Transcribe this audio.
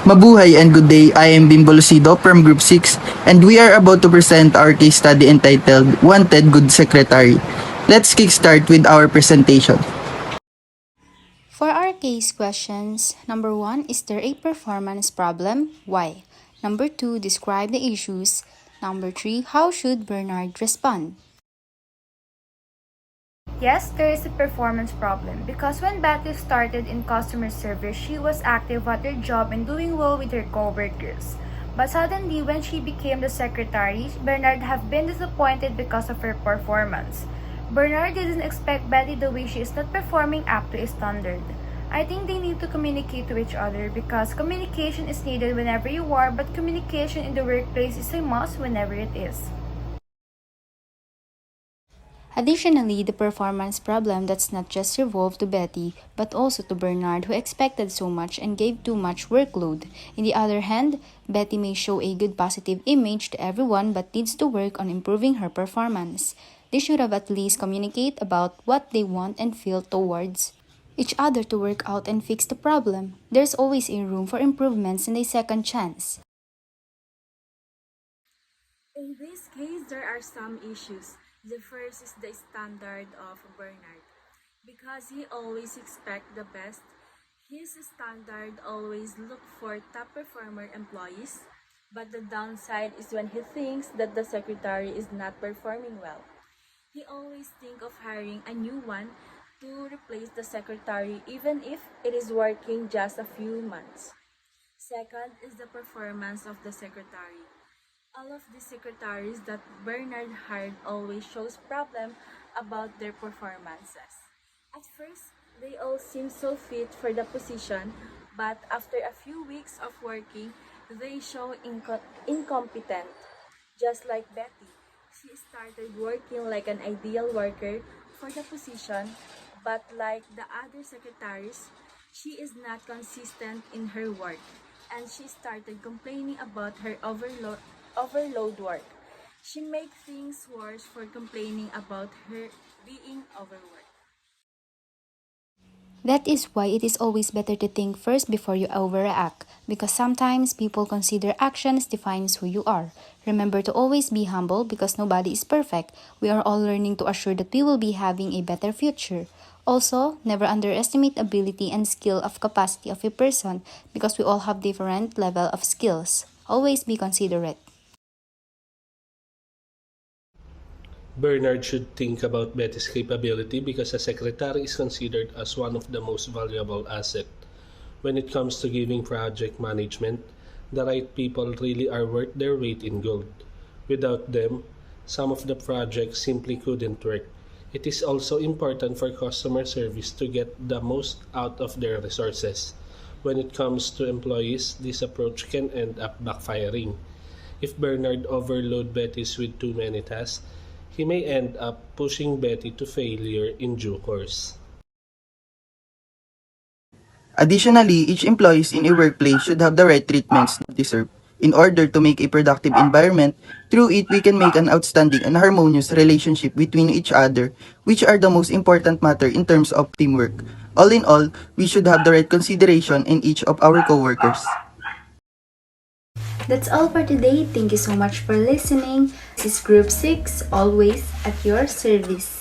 Mabuhay and good day, I am Bimbo Lucido from Group 6 and we are about to present our case study entitled Wanted Good Secretary. Let's kickstart with our presentation. For our case questions, number 1, is there a performance problem? Why? Number 2, describe the issues. Number 3, how should Bernard respond? Yes, there is a performance problem because when Betty started in customer service, she was active at her job and doing well with her coworkers. But suddenly, when she became the secretary, Bernard have been disappointed because of her performance. Bernard didn't expect Betty the way she is not performing up to a standard. I think they need to communicate to each other because communication is needed whenever you are, but communication in the workplace is a must whenever it is. Additionally, the performance problem does not just revolve to Betty, but also to Bernard, who expected so much and gave too much workload. On the other hand, Betty may show a good positive image to everyone but needs to work on improving her performance. They should have at least communicate about what they want and feel towards each other to work out and fix the problem. There's always a room for improvements and a second chance. In this case, there are some issues. The first is the standard of Bernard. Because he always expects the best, his standard always look for top performer employees. But the downside is when he thinks that the secretary is not performing well. He always think of hiring a new one to replace the secretary even if it is working just a few months. Second is the performance of the secretary. All of the secretaries that Bernard hired always shows problem about their performances. At first, they all seem so fit for the position, but after a few weeks of working, they show incompetent. Just like Betty, she started working like an ideal worker for the position, but like the other secretaries, she is not consistent in her work, and she started complaining about her overload work. She made things worse for complaining about her being overworked. That is why it is always better to think first before you overreact, because sometimes people consider actions defines who you are. Remember to always be humble because nobody is perfect. We are all learning to assure that we will be having a better future. Also, never underestimate ability and skill of capacity of a person because we all have different level of skills. Always be considerate. Bernard should think about Betty's capability because a secretary is considered as one of the most valuable assets. When it comes to giving project management, the right people really are worth their weight in gold. Without them, some of the projects simply couldn't work. It is also important for customer service to get the most out of their resources. When it comes to employees, this approach can end up backfiring. If Bernard overload Betty's with too many tasks, he may end up pushing Betty to failure in due course. Additionally, each employee in a workplace should have the right treatments they deserve. In order to make a productive environment, through it we can make an outstanding and harmonious relationship between each other, which are the most important matter in terms of teamwork. All in all, we should have the right consideration in each of our coworkers. That's all for today. Thank you so much for listening. This is Group 6, always at your service.